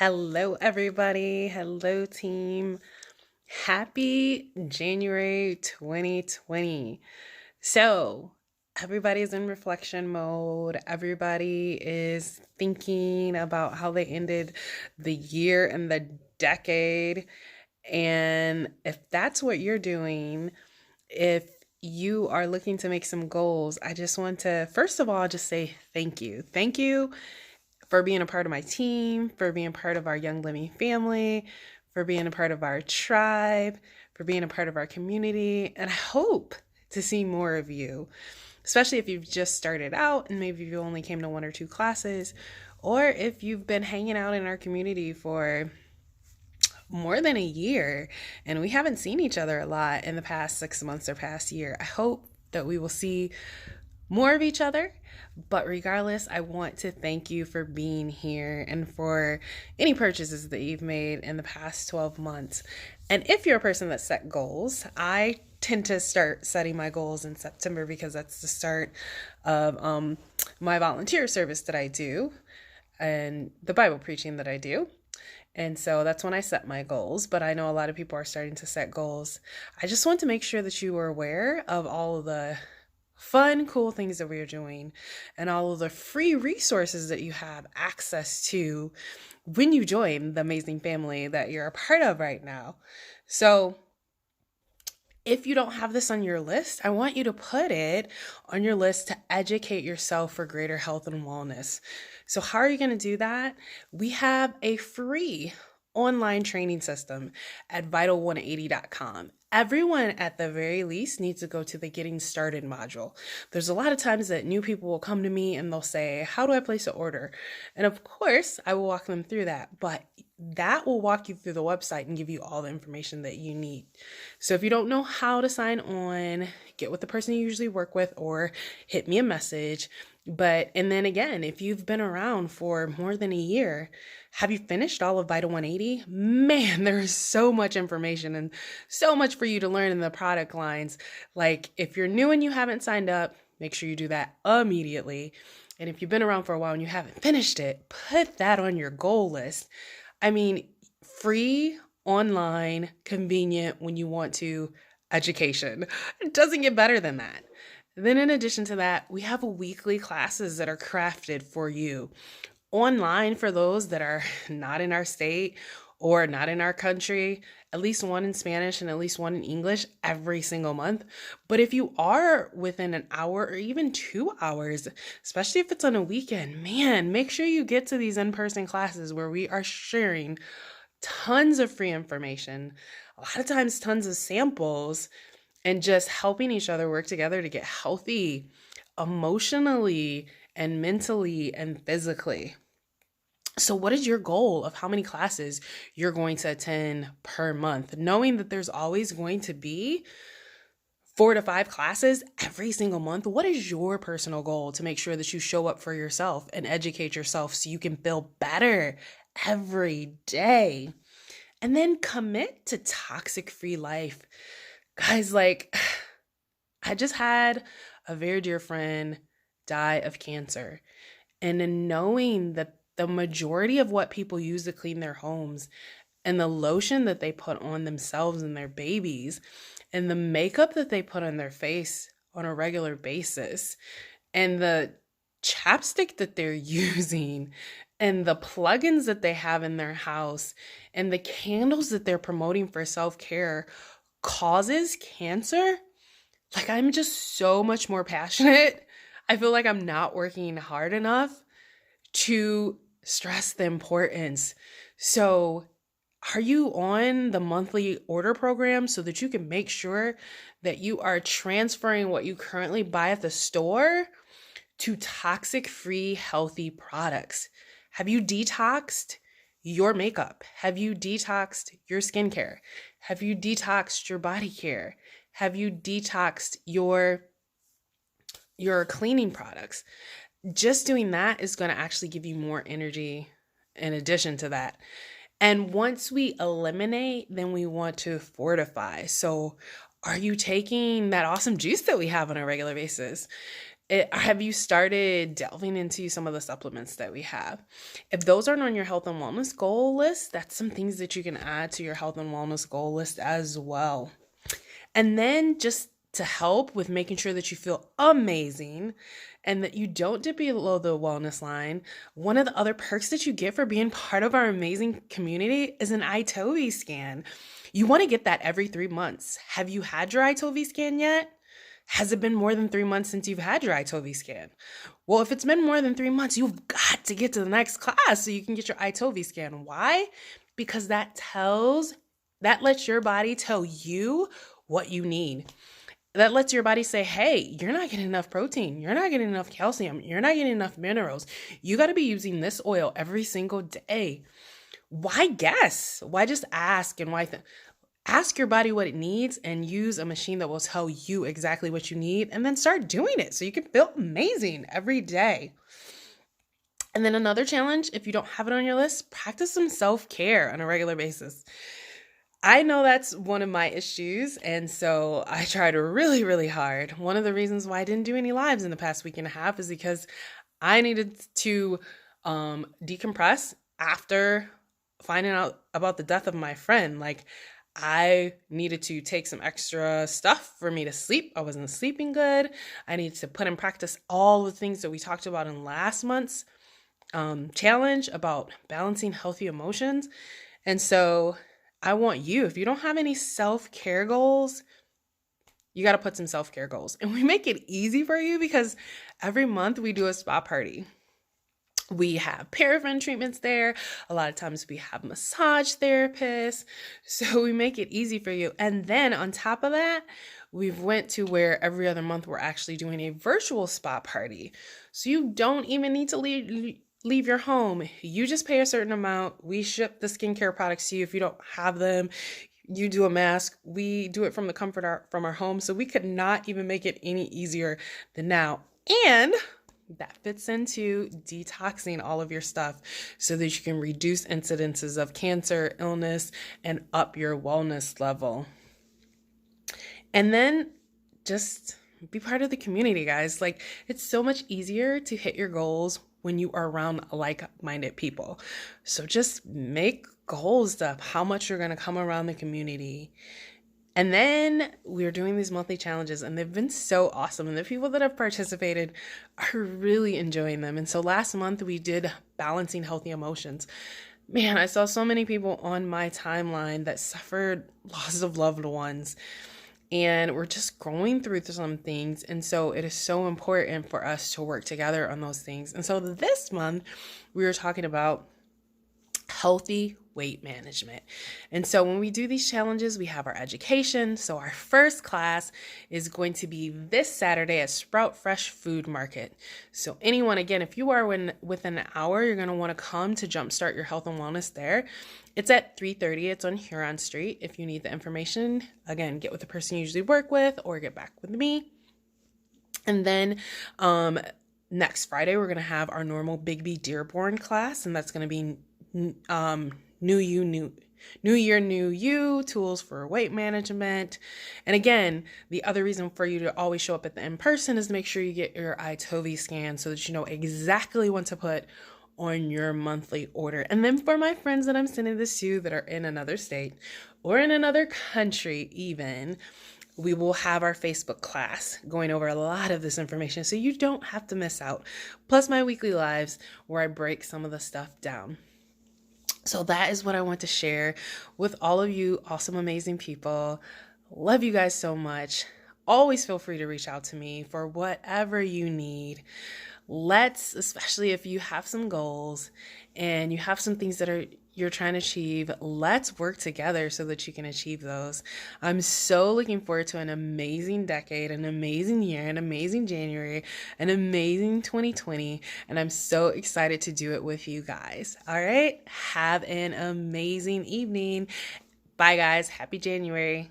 Hello, everybody. Hello, team. Happy January 2020. So, everybody's in reflection mode. Everybody is thinking about how they ended the year and the decade. And if that's what you're doing, if you are looking to make some goals, I just want to, first of all, just say thank you. Thank you for being a part of my team, for being part of our Young Living family, for being a part of our tribe, for being a part of our community. And I hope to see more of you, especially if you've just started out and maybe you only came to one or two classes, or if you've been hanging out in our community for more than a year and we haven't seen each other a lot in the past 6 months or past year. I hope that we will see more of each other. But regardless, I want to thank you for being here and for any purchases that you've made in the past 12 months. And if you're a person that set goals, I tend to start setting my goals in September because that's the start of my volunteer service that I do and the Bible preaching that I do. And so that's when I set my goals, but I know a lot of people are starting to set goals. I just want to make sure that you are aware of all of the fun, cool things that we are doing and all of the free resources that you have access to when you join the amazing family that you're a part of right now. So if you don't have this on your list, I want you to put it on your list to educate yourself for greater health and wellness. So how are you going to do that? We have a free online training system at vital180.com. Everyone at the very least needs to go to the getting started module. There's a lot of times that new people will come to me and they'll say, how do I place an order? And of course, I will walk them through that, but that will walk you through the website and give you all the information that you need. So if you don't know how to sign on, get with the person you usually work with or hit me a message. And then again, if you've been around for more than a year, have you finished all of Vital 180? Man, there is so much information and so much for you to learn in the product lines. Like if you're new and you haven't signed up, make sure you do that immediately. And if you've been around for a while and you haven't finished it, put that on your goal list. I mean, free, online, convenient when you want to, education. It doesn't get better than that. Then in addition to that, we have weekly classes that are crafted for you online for those that are not in our state or not in our country, at least one in Spanish and at least one in English every single month. But if you are within an hour or even 2 hours, especially if it's on a weekend, man, make sure you get to these in-person classes where we are sharing tons of free information, a lot of times tons of samples, and just helping each other work together to get healthy emotionally and mentally and physically. So what is your goal of how many classes you're going to attend per month? Knowing that there's always going to be 4 to 5 classes every single month. What is your personal goal to make sure that you show up for yourself and educate yourself so you can feel better every day? And then commit to toxic-free life. Guys, I just had a very dear friend die of cancer. And in knowing that the majority of what people use to clean their homes and the lotion that they put on themselves and their babies and the makeup that they put on their face on a regular basis and the chapstick that they're using and the plugins that they have in their house and the candles that they're promoting for self-care causes cancer. I'm just so much more passionate. I feel like I'm not working hard enough to stress the importance. So are you on the monthly order program so that you can make sure that you are transferring what you currently buy at the store to toxic-free, healthy products? Have you detoxed your makeup? Have you detoxed your skincare? Have you detoxed your body care? Have you detoxed your cleaning products? Just doing that is going to actually give you more energy in addition to that. And once we eliminate, then we want to fortify. So are you taking that awesome juice that we have on a regular basis? Have you started delving into some of the supplements that we have? If those aren't on your health and wellness goal list, that's some things that you can add to your health and wellness goal list as well. And then just to help with making sure that you feel amazing and that you don't dip below the wellness line, one of the other perks that you get for being part of our amazing community is an iTovi scan. You want to get that every 3 months. Have you had your iTovi scan yet? Has it been more than 3 months since you've had your iTovi scan? Well, if it's been more than 3 months, you've got to get to the next class so you can get your iTovi scan. Why? Because that lets your body tell you what you need. That lets your body say, hey, you're not getting enough protein. You're not getting enough calcium. You're not getting enough minerals. You got to be using this oil every single day. Why guess? Why just ask? And ask your body what it needs and use a machine that will tell you exactly what you need, and then start doing it so you can feel amazing every day. And then another challenge, if you don't have it on your list, practice some self-care on a regular basis. I know that's one of my issues, and so I tried really, really hard. One of the reasons why I didn't do any lives in the past week and a half is because I needed to decompress after finding out about the death of my friend. Like, I needed to take some extra stuff for me to sleep. I wasn't sleeping good. I needed to put in practice all the things that we talked about in last month's challenge about balancing healthy emotions. And so I want you, if you don't have any self-care goals, you got to put some self-care goals. And we make it easy for you because every month we do a spa party. We have paraffin treatments there. A lot of times we have massage therapists. So we make it easy for you. And then on top of that, we've went to where every other month we're actually doing a virtual spa party. So you don't even need to leave your home. You just pay a certain amount. We ship the skincare products to you. If you don't have them, you do a mask. We do it from the comfort from our home. So we could not even make it any easier than now. And that fits into detoxing all of your stuff so that you can reduce incidences of cancer, illness, and up your wellness level. And then just be part of the community, guys. Like, it's so much easier to hit your goals when you are around like-minded people. So just make goals of how much you're going to come around the community. And then we're doing these monthly challenges, and they've been so awesome. And the people that have participated are really enjoying them. And so last month we did balancing healthy emotions. Man, I saw so many people on my timeline that suffered loss of loved ones. And we're just going through some things. And so it is so important for us to work together on those things. And so this month we were talking about healthy weight management. And so when we do these challenges, we have our education. So our first class is going to be this Saturday at Sprout Fresh Food Market. So anyone, again, if you are within an hour, you're going to want to come to jumpstart your health and wellness there. It's at 3:30. It's on Huron Street. If you need the information, again, get with the person you usually work with or get back with me. And then next Friday, we're going to have our normal Big B Dearborn class, and that's going to be New Year, New You, tools for weight management. And again, the other reason for you to always show up at the in-person is to make sure you get your iTovi scan so that you know exactly what to put on your monthly order. And then for my friends that I'm sending this to that are in another state or in another country even, we will have our Facebook class going over a lot of this information so you don't have to miss out. Plus my weekly lives where I break some of the stuff down. So that is what I want to share with all of you awesome, amazing people. Love you guys so much. Always feel free to reach out to me for whatever you need. Especially if you have some goals and you have some things that you're trying to achieve, let's work together so that you can achieve those. I'm so looking forward to an amazing decade, an amazing year, an amazing January, an amazing 2020, and I'm so excited to do it with you guys. All right, have an amazing evening. Bye, guys. Happy January.